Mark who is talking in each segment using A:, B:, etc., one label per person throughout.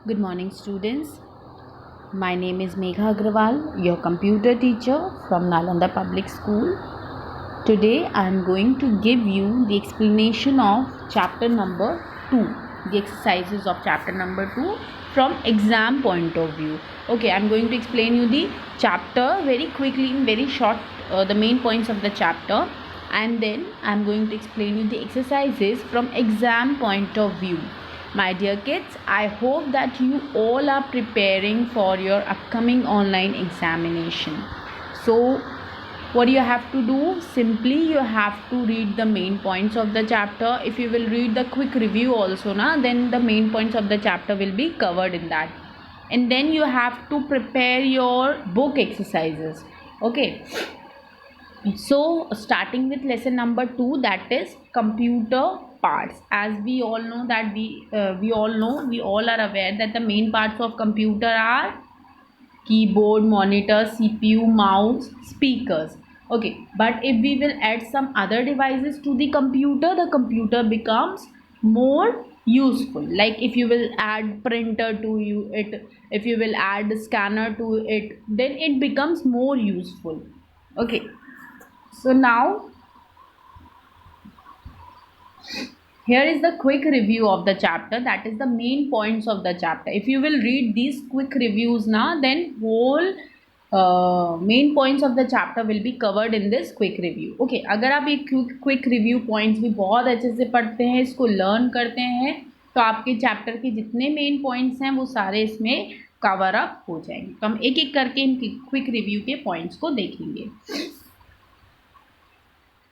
A: Good morning, students. My name is Megha Agrawal, your computer teacher from Nalanda Public School. Today, I am going to give you the explanation of chapter number 2, the exercises of chapter number 2 from exam point of view. Okay, I am going to explain you the chapter very quickly in very short, the main points of the chapter, and then I am going to explain you the exercises from exam point of view. My dear kids, I hope that you all are preparing for your upcoming online examination. So, what you have to do? Simply you have to read the main points of the chapter. If you will read the quick review also, then the main points of the chapter will be covered in that. And then you have to prepare your book exercises. Okay. So starting with lesson number 2, that is computer parts. As we all know that we all are aware that the main parts of computer are keyboard, monitor, CPU, mouse, speakers. Okay, but if we will add some other devices to the computer becomes more useful. Like if you will add printer to it, if you will add scanner to it, then it becomes more useful. Okay, so now here is the quick review of the chapter, that is the main points of the chapter. If you will read these quick reviews now, then whole main points of the chapter will be covered in this quick review. Okay, अगर आप ये quick review points भी बहुत अच्छे से पढ़ते हैं, इसको learn करते हैं, तो आपके चैप्टर के जितने मेन पॉइंट्स हैं वो सारे इसमें कवर अप हो जाएंगे. तो हम एक एक करके इन क्विक रिव्यू के पॉइंट्स को देखेंगे.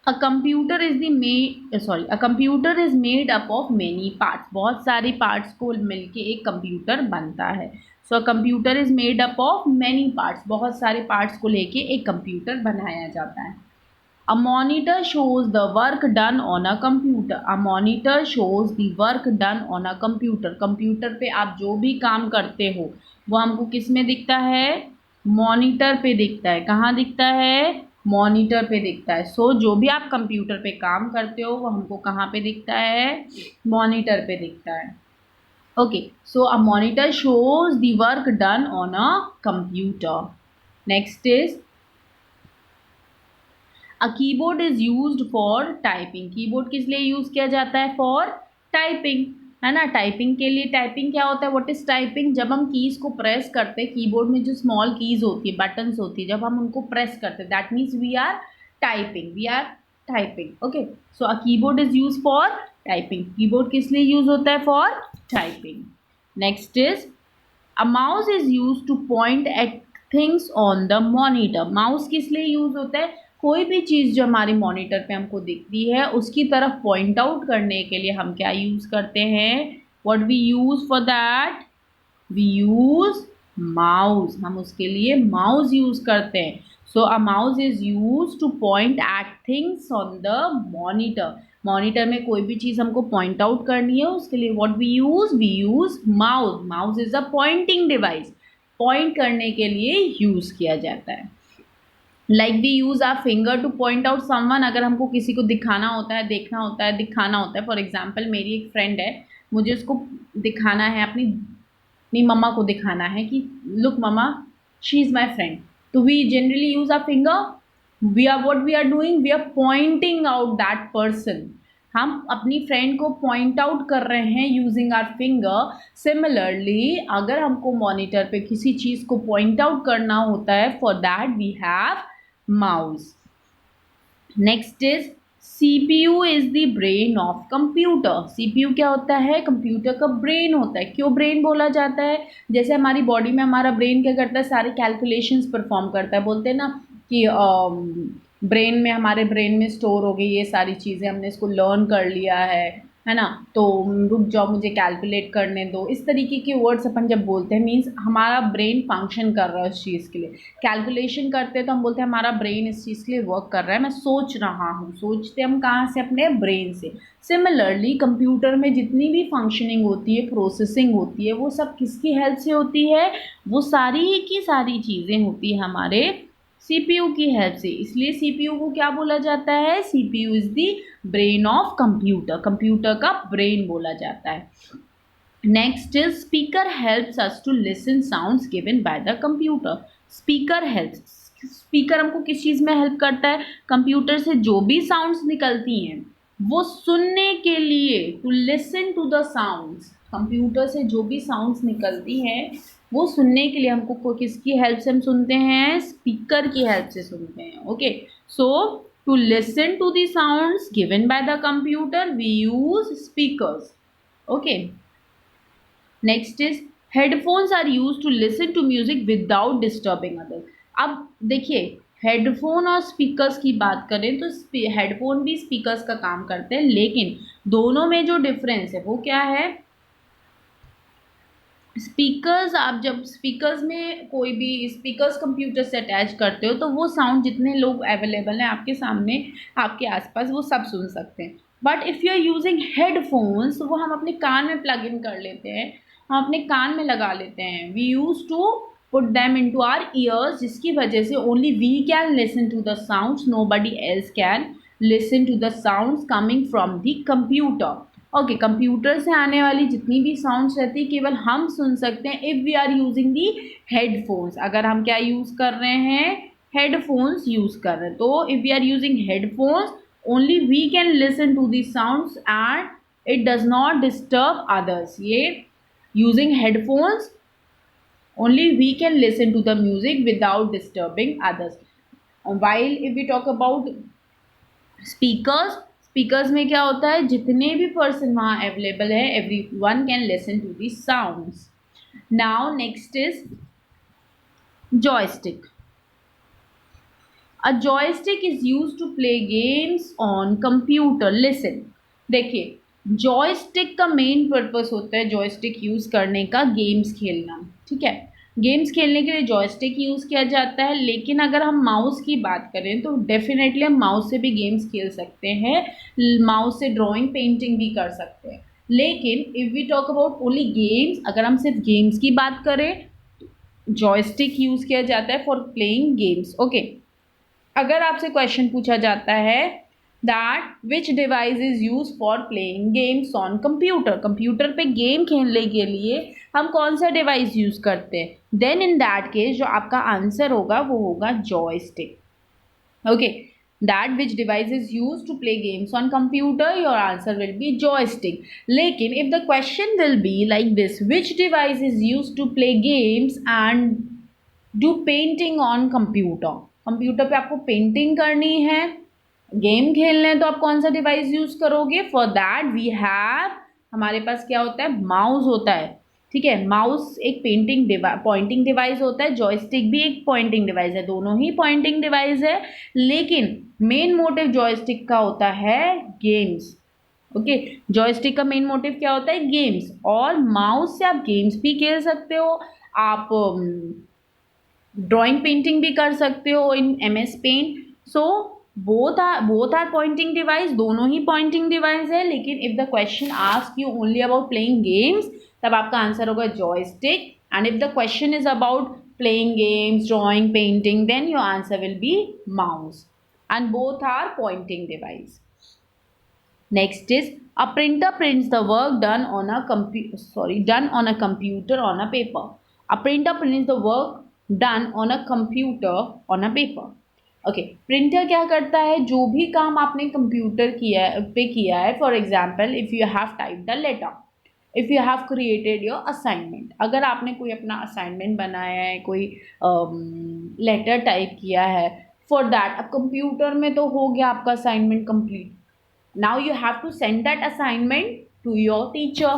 A: A computer is made up of many parts. बहुत सारी parts को मिलके एक कंप्यूटर बनता है. So a computer is made up of many parts. बहुत सारे parts को लेके एक कंप्यूटर बनाया जाता है. A monitor shows the work done on a computer. A monitor shows the work done on a computer. Computer पे आप जो भी काम करते हो वो हमको किस में दिखता है? मॉनिटर पे दिखता है. कहाँ दिखता है? मॉनिटर पे दिखता है. सो जो भी आप कंप्यूटर पे काम करते हो वो हमको कहाँ पे दिखता है? मॉनिटर पे दिखता है. Okay, so a monitor shows the work done on a computer. Next is a keyboard is used for typing. Keyboard किस लिए यूज किया जाता है? फॉर टाइपिंग, है ना. टाइपिंग के लिए, टाइपिंग क्या होता है? What is typing? जब हम कीज को प्रेस करते हैं, कीबोर्ड में जो स्मॉल कीज होती है, बटन्स होती है, जब हम उनको प्रेस करते हैं, that means we are typing. Okay, so a keyboard is use for typing. Keyboard किस लिए यूज होता है? For typing. Next is a mouse is use to point at things on the monitor. Mouse किस लिए use होता है? कोई भी चीज़ जो हमारी मॉनिटर पे हमको दिखती है उसकी तरफ पॉइंट आउट करने के लिए हम क्या यूज़ करते हैं? What we use for that? We use mouse. हम उसके लिए माउस यूज़ करते हैं. So a mouse is use to point at things on the monitor. Monitor में कोई भी चीज़ हमको पॉइंट आउट करनी है उसके लिए what we use mouse. Mouse is a pointing device. Point करने के लिए यूज़ किया जाता है. Like we use our finger to point out someone. अगर हमको किसी को दिखाना होता है, देखना होता है, दिखाना होता है. फॉर एग्जाम्पल मेरी एक फ्रेंड है, मुझे उसको दिखाना है, अपनी मम्मा को दिखाना है कि look mamma, she is my friend. तो we generally use our finger. We are what we are doing? We are pointing out that person. हम अपनी फ्रेंड को पॉइंट आउट कर रहे हैं यूजिंग आर फिंगर. सिमिलरली अगर हमको मॉनिटर पे किसी चीज़ को पॉइंट आउट करना होता है, for that we have mouse. Next is CPU is the brain of computer. CPU क्या होता है? कंप्यूटर का ब्रेन होता है. क्यों ब्रेन बोला जाता है? जैसे हमारी बॉडी में हमारा ब्रेन क्या करता है? सारे कैलकुलेशंस परफॉर्म करता है. बोलते हैं ना कि ब्रेन में, हमारे ब्रेन में स्टोर हो गई ये सारी चीज़ें, हमने इसको लर्न कर लिया है ना. तो रुक जाओ, मुझे कैलकुलेट करने दो. इस तरीके के वर्ड्स अपन जब बोलते हैं, मीन्स हमारा ब्रेन फंक्शन कर रहा है उस चीज़ के लिए. कैलकुलेशन करते हैं तो हम बोलते हैं हमारा ब्रेन इस चीज़ के लिए वर्क कर रहा है, मैं सोच रहा हूँ. सोचते हम कहाँ से? अपने ब्रेन से. सिमिलरली कंप्यूटर में जितनी भी फंक्शनिंग होती है, प्रोसेसिंग होती है, वो सब किसकी हेल्प से होती है? वो सारी की सारी चीज़ें होती है हमारे CPU की हेल्प से. इसलिए CPU को क्या बोला जाता है? CPU is the brain of computer. Computer का ब्रेन बोला जाता है. Next is speaker helps us to listen sounds given by the computer. Speaker helps, speaker हमको किस चीज़ में हेल्प करता है? कंप्यूटर से जो भी साउंड्स निकलती हैं वो सुनने के लिए, to listen to the sounds, computer से जो भी साउंड्स निकलती हैं वो सुनने के लिए हमको किसकी हेल्प से हम सुनते हैं? स्पीकर की हेल्प से सुनते हैं. Okay, so to listen to the sounds given by the computer we use speakers. Okay, next is headphones are use to listen to music without disturbing others. अब देखिए, हेडफोन और स्पीकर्स की बात करें तो हेडफोन भी स्पीकर्स का काम करते हैं, लेकिन दोनों में जो डिफरेंस है वो क्या है? स्पीकर्स, आप जब स्पीकर्स में कोई भी स्पीकर्स कंप्यूटर से अटैच करते हो तो वो साउंड जितने लोग अवेलेबल हैं आपके सामने, आपके आसपास, वो सब सुन सकते हैं. But if you are using headphones, वो हम अपने कान में प्लग इन कर लेते हैं, हम अपने कान में लगा लेते हैं. We use to put them into our ears, जिसकी वजह से only we can listen to the sounds, nobody else can listen to the sounds coming from the computer. Okay, computer से आने वाली जितनी भी साउंड्स रहती है केवल हम सुन सकते हैं if we are using the headphones. अगर हम क्या यूज़ कर रहे हैं? हेडफोन्स यूज़ कर रहे हैं. तो if we are using headphones only we can listen to the sounds and it does not disturb others. ये using headphones only we can listen to the music without disturbing others. While if we talk about speakers, speakers में क्या होता है? जितने भी person वहाँ available है, everyone can listen to the sounds. Now next is joystick. A joystick is used to play games on computer. Listen, देखिए, joystick का मेन पर्पस होता है जॉयस्टिक यूज़ करने का गेम्स खेलना. ठीक है, गेम्स खेलने के लिए जॉयस्टिक यूज़ किया जाता है. लेकिन अगर हम माउस की बात करें तो डेफिनेटली हम माउस से भी गेम्स खेल सकते हैं, माउस से ड्राइंग पेंटिंग भी कर सकते हैं. लेकिन if we talk about only games, अगर हम सिर्फ गेम्स की बात करें, जॉयस्टिक यूज़ किया जाता है फॉर प्लेइंग गेम्स. ओके, अगर आपसे क्वेश्चन पूछा जाता है that which device is use for playing games on computer, computer पे गेम खेलने के लिए हम कौन सा डिवाइस यूज़ करते हैं, देन इन दैट केस जो आपका आंसर होगा वो होगा joystick. Okay, that which device is use to play games on computer, your answer will be joystick. लेकिन if the question will be like this, which device is use to play games and do painting on computer, computer पे आपको painting करनी है, game खेलने हैं, तो आप कौन सा डिवाइस यूज़ करोगे? फॉर दैट वी हैव, हमारे पास क्या होता है? माउस होता है. ठीक है, माउस एक पॉइंटिंग डिवाइस होता है, जॉयस्टिक भी एक पॉइंटिंग डिवाइस है, दोनों ही पॉइंटिंग डिवाइस है. लेकिन मेन मोटिव जॉयस्टिक का होता है गेम्स. ओके, जॉयस्टिक का मेन मोटिव क्या होता है? गेम्स. और माउस से आप गेम्स भी खेल सकते हो, आप ड्राइंग पेंटिंग भी कर सकते हो in MS paint. So both are pointing device, दोनों ही पॉइंटिंग डिवाइस है. लेकिन if the question ask you only about playing games, तब आपका आंसर होगा joystick. And if the question is about playing games, drawing, painting, then your answer will be mouse. And both are pointing device. Next is a printer prints the work done on a computer on a paper. A printer prints the work done on a computer on a paper. Okay, printer क्या करता है? जो भी काम आपने computer किया है, for example if you have type the letter, if you have created your assignment, अगर आपने कोई अपना असाइनमेंट बनाया है, कोई लेटर टाइप किया है, फॉर दैट अब कंप्यूटर में तो हो गया आपका assignment complete. Now you have to send that assignment to your teacher.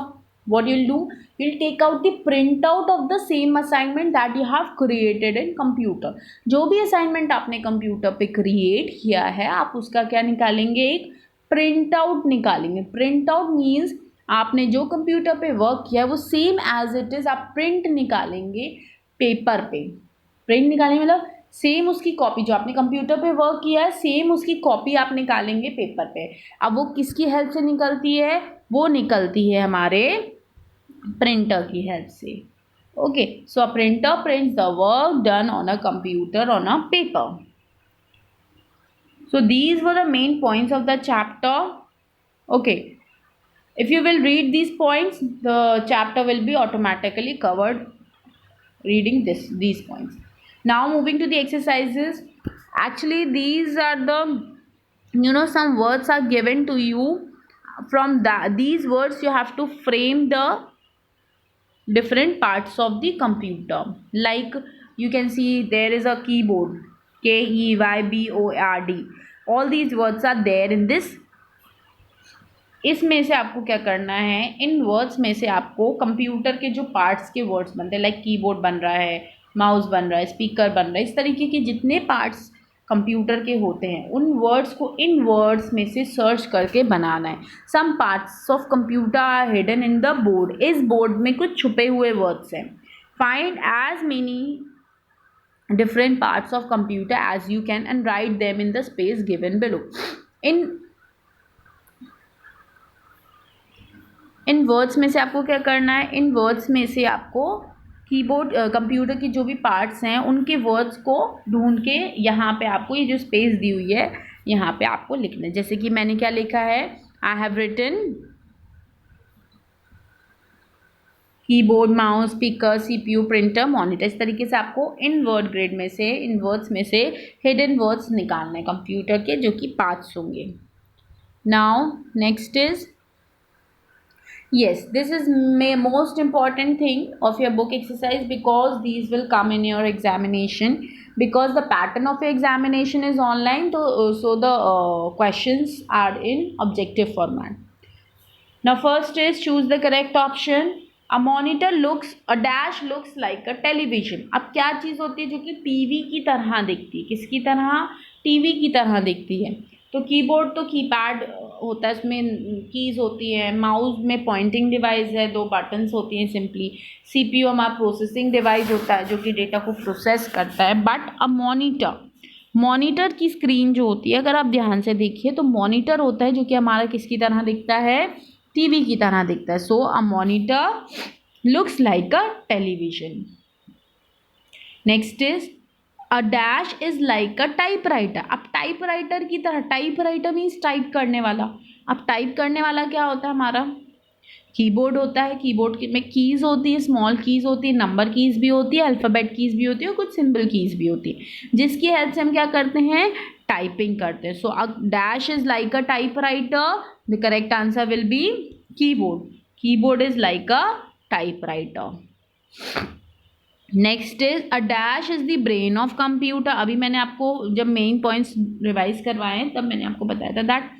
A: What you'll do? You'll take out the printout of the same assignment that you have created in computer. जो भी assignment आपने computer पे create किया है, आप उसका क्या निकालेंगे? एक प्रिंट आउट निकालेंगे. प्रिंट आउट मीन्स आपने जो कंप्यूटर पे वर्क किया है वो सेम एज इट इज़ आप प्रिंट निकालेंगे पेपर पे. प्रिंट निकालेंगे मतलब सेम उसकी कॉपी, जो आपने कंप्यूटर पे वर्क किया है सेम उसकी कॉपी आप निकालेंगे पेपर पे. अब वो किसकी हेल्प से निकलती है? वो निकलती है हमारे प्रिंटर की हेल्प से. Okay, so a printer prints the work done on a computer on a paper. So these were the main points of the chapter. Okay, If you will read these points, the chapter will be automatically covered reading these points. Now moving to the exercises. Actually these are the, some words are given to you. From these words you have to frame the different parts of the computer. Like you can see there is a keyboard, keyboard. All these words are there in this. इसमें से आपको क्या करना है, इन words में से आपको computer के जो पार्ट्स के वर्ड्स बनते हैं, लाइक कीबोर्ड बन रहा है, माउस बन रहा है, स्पीकर बन रहा है, इस तरीके के जितने पार्ट्स कंप्यूटर के होते हैं उन वर्ड्स को इन वर्ड्स में से सर्च करके बनाना है. Some parts of computer are hidden in the board. इस बोर्ड में कुछ छुपे हुए वर्ड्स हैं. Find as many different parts of computer as you can and write them in the space given below. In words में से आपको क्या करना है, इन वर्ड्स में से आपको कीबोर्ड कंप्यूटर की जो भी पार्ट्स हैं उनके वर्ड्स को ढूंढ के यहाँ पे आपको ये जो स्पेस दी हुई है यहाँ पे आपको लिखना है. जैसे कि मैंने क्या लिखा है, I have written keyboard, mouse, speaker, CPU, printer, monitor. इस तरीके से आपको इन वर्ड ग्रेड में से, इन वर्ड्स में से हिडन वर्ड्स निकालना है कंप्यूटर के जो कि पार्ट्स होंगे. Now next is, yes, this is most important thing of your book exercise because these will come in your examination, because the pattern of your examination is online, so the questions are in objective format. Now first is choose the correct option. A monitor looks, a dash looks like a television. अब क्या चीज़ होती है जो कि TV की तरह दिखती है, किसकी तरह, टीवी की तरह दिखती है. तो कीबोर्ड तो कीपैड होता है, उसमें कीज़ होती है. माउस में पॉइंटिंग डिवाइस है, 2 बटन्स होती हैं सिंपली. सीपीयू हमारा प्रोसेसिंग डिवाइस होता है जो कि डेटा को प्रोसेस करता है. बट अ मॉनिटर की स्क्रीन जो होती है, अगर आप ध्यान से देखिए तो मॉनिटर होता है जो कि हमारा किसकी तरह दिखता है, टीवी की तरह दिखता है. So a monitor looks like a television. Next is a dash is like a typewriter. अब टाइपराइटर की तरह, टाइपराइटर मीन्स टाइप करने वाला. अब टाइप करने वाला क्या होता है, हमारा कीबोर्ड होता है. कीबोर्ड में कीज़ होती है, स्मॉल कीज़ होती है, नंबर कीज़ भी होती है, अल्फ़ाबेट कीज़ भी होती है और कुछ सिंबल कीज़ भी होती है, जिसकी हेल्प से हम क्या करते हैं, टाइपिंग करते हैं. So a dash is like a typewriter. The correct answer will be keyboard. Keyboard is like a typewriter. Next is a dash is the brain of computer. अभी मैंने आपको जब मेन पॉइंट्स रिवाइज करवाए तब मैंने आपको बताया था that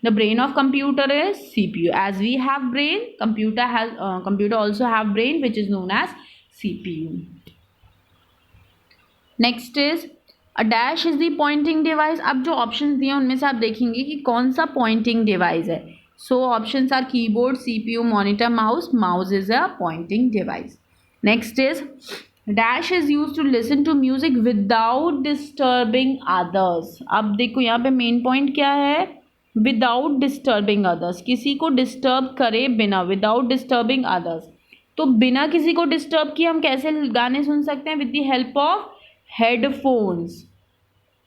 A: the brain of computer is CPU. As we have brain, computer also have brain which is known as CPU. Next is a dash is the pointing device. अब जो option दिए उनमें से आप देखेंगे कि कौन सा पॉइंटिंग डिवाइस है. So options are keyboard, CPU, monitor, mouse. Mouse is a pointing device. Next is dash is use to listen to music without disturbing others. अब देखो यहाँ पे मेन पॉइंट क्या है, विदाउट डिस्टर्बिंग अदर्स. किसी को disturb करे बिना, विदाउट डिस्टर्बिंग अदर्स. तो बिना किसी को डिस्टर्ब किए हम कैसे गाने सुन सकते हैं, with the help of headphones.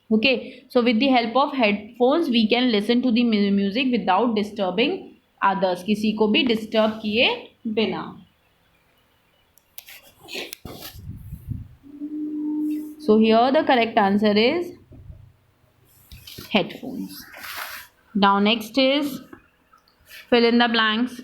A: Okay, so with the help of headphones we can listen to the music without disturbing others, किसी को भी डिस्टर्ब किए बिना. So here the correct answer is headphones. Now next is fill in the blanks.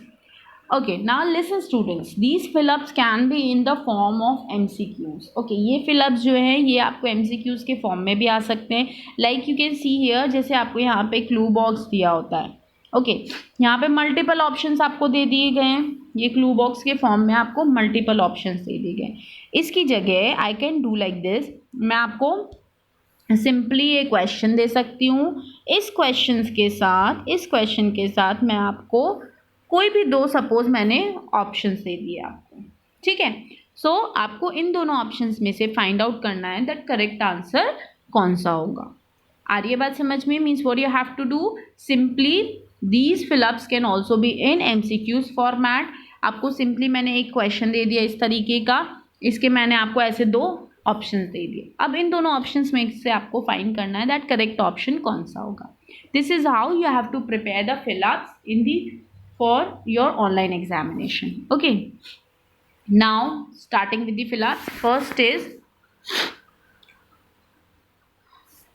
A: Okay, now listen students, these fill-ups can be in the form of MCQs. Okay, ये fill-ups जो हैं ये आपको MCQs के form में भी आ सकते हैं. Like you can see here, जैसे आपको यहाँ पे क्लू बॉक्स दिया होता है. ओके, यहाँ पे मल्टीपल ऑप्शंस आपको दे दिए गए हैं. ये क्लू बॉक्स के फॉर्म में आपको मल्टीपल ऑप्शंस दे दिए गए. इसकी जगह I can do like this, मैं आपको सिंपली एक क्वेश्चन दे सकती हूँ. इस क्वेश्चन के साथ मैं आपको कोई भी 2 सपोज मैंने ऑप्शंस दे दिए आपको. ठीक है, सो आपको इन दोनों ऑप्शंस में से फाइंड आउट करना है दैट करेक्ट आंसर कौन सा होगा. आ रही है बात समझ में? Means what you have to do, simply these fill ups can also be in MCQs format. आपको सिंपली मैंने एक क्वेश्चन दे दिया इस तरीके का, इसके मैंने आपको ऐसे 2 ऑप्शंस दे दिए. अब इन दोनों ऑप्शंस में से आपको फाइंड करना है दैट करेक्ट ऑप्शन कौन सा होगा. This is how you have to prepare the fill ups in the for your online examination. Okay, now starting with the fillers. First is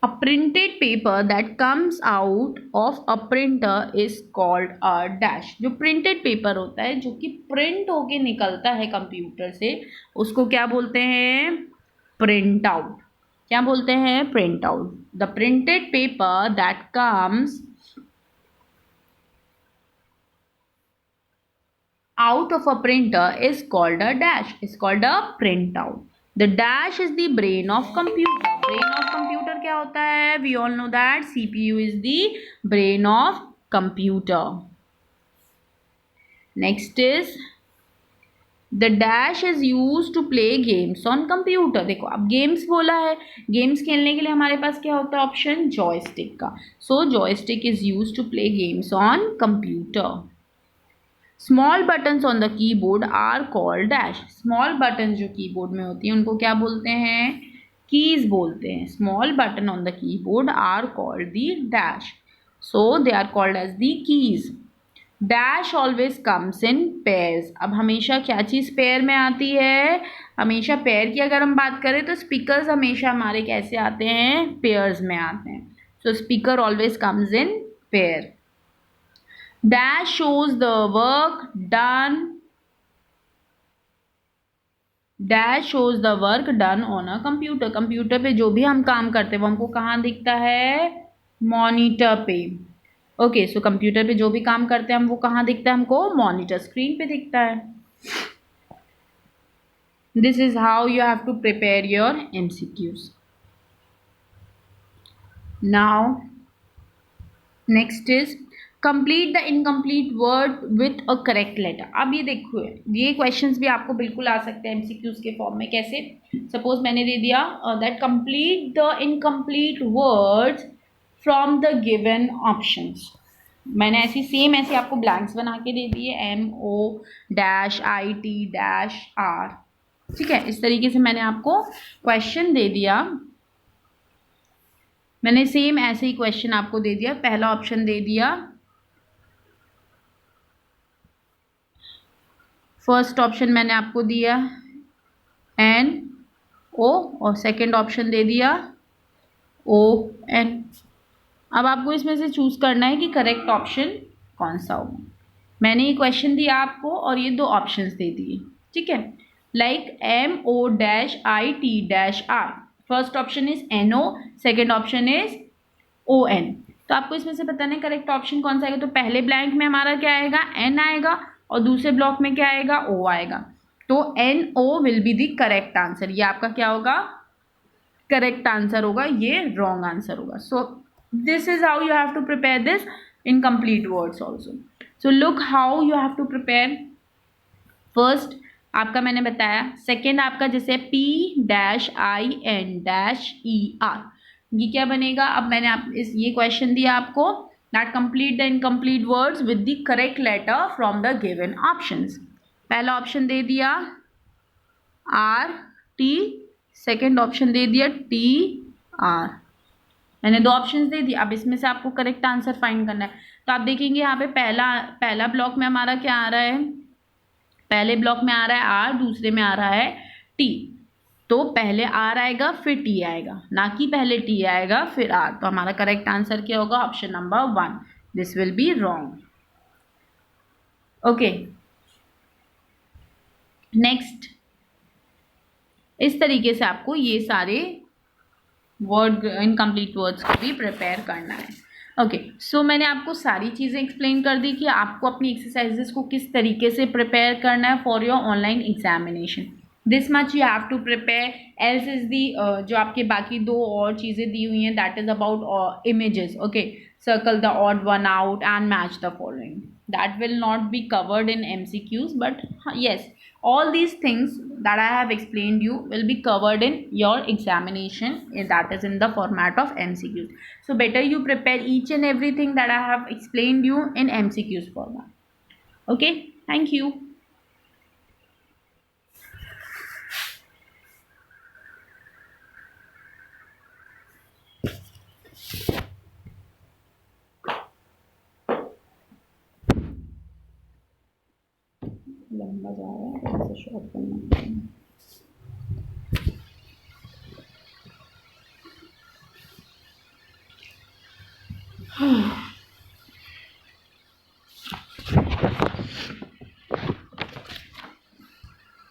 A: a printed paper that comes out of a printer is called a dash. जो printed paper होता है, जो कि print होके निकलता है computer से, उसको क्या बोलते हैं? Print out. क्या बोलते हैं? Print out. The printed paper that comes out of a printer is called a dash, is called a printout. The dash is the brain of computer. Brain of computer क्या होता है? We all know that CPU is the brain of computer. Next is the dash is used to play games on computer. देखो अब games बोला है, games खेलने के लिए हमारे पास क्या होता है ऑप्शन? joystick का. So joystick is used to play games on computer. Small buttons on the keyboard are called dash. Small button जो कीबोर्ड में होती है उनको क्या बोलते हैं? कीज बोलते हैं. Small button on the keyboard are called the dash. So they are called as the keys. Dash always comes in pairs. अब हमेशा क्या चीज़ पेयर में आती है? हमेशा पेयर की अगर हम बात करें तो स्पीकर्स हमेशा हमारे कैसे आते हैं? पेयर्स में आते हैं. सो speaker always comes in pair. Dash shows the work done. Dash shows the work done on a computer. Computer पे जो भी हम काम करते हैं वो हमको कहाँ दिखता है? मॉनिटर पे. ओके, सो कंप्यूटर पे जो भी काम करते हैं हम वो कहाँ दिखता है हमको? मॉनिटर स्क्रीन पे दिखता है. This is how you have to prepare your MCQs. Now next is complete the incomplete word with a correct letter. अब ये देखो, ये क्वेश्चंस भी आपको बिल्कुल आ सकते हैं MCQs के फॉर्म में. कैसे? सपोज मैंने दे दिया that complete the incomplete words from the given options. मैंने ऐसे आपको ब्लैंक्स बना के दे दिए, MO-IT-R. ठीक है, इस तरीके से मैंने आपको क्वेश्चन दे दिया. मैंने सेम ऐसे ही क्वेश्चन आपको दे दिया. पहला ऑप्शन दे दिया, फर्स्ट ऑप्शन मैंने आपको दिया NO और सेकंड ऑप्शन दे दिया ON. अब आपको इसमें से चूज करना है कि करेक्ट ऑप्शन कौन सा होगा. मैंने ये क्वेश्चन दिया आपको और ये दो ऑप्शंस दे दिए. ठीक है, like MO-IT-R. First option is NO, second option is ON. तो आपको इसमें से बताना है करेक्ट ऑप्शन कौन सा आएगा. तो पहले ब्लैंक में हमारा क्या आएगा? N आएगा और दूसरे ब्लॉक में क्या आएगा? O आएगा. तो NO will be the correct answer. ये आपका क्या होगा? करेक्ट आंसर होगा. ये रॉन्ग आंसर होगा. So this is how you have to prepare this incomplete words also. So look how you have to prepare. First आपका मैंने बताया. सेकेंड आपका जैसे P-IN-ER. ये क्या बनेगा? अब मैंने ये क्वेश्चन दिया आपको that complete the incomplete words with the correct letter from the given options. पहला ऑप्शन दे दिया RT, सेकेंड ऑप्शन दे दिया TR. मैंने दो ऑप्शंस दे दिए. अब इसमें से आपको करेक्ट आंसर फाइंड करना है. तो आप देखेंगे यहाँ पे पहला ब्लॉक में हमारा क्या आ रहा है? पहले ब्लॉक में आ रहा है R, दूसरे में आ रहा है T. तो पहले R आएगा फिर T आएगा, ना कि पहले T आएगा फिर R. तो हमारा करेक्ट आंसर क्या होगा? Option number 1. This will be wrong. Okay, next. इस तरीके से आपको ये सारे वर्ड इनकम्प्लीट वर्ड्स को भी प्रिपेयर करना है. ओके, सो मैंने आपको सारी चीज़ें एक्सप्लेन कर दी कि आपको अपनी एक्सरसाइजेस को किस तरीके से प्रिपेयर करना है for your online examination. This much you have to prepare. Else is the जो आपके बाकी दो और चीज़ें दी हुई हैं, that is about images. Okay, circle the odd one out and match the following. That will not be covered in MCQs, but yes, all these things that I have explained you will be covered in your examination, that is in the format of MCQs. So better you prepare each and everything that I have explained you in MCQs format. Okay, thank you. लंबा जा रहा है तो इसे short करना पड़ेगा।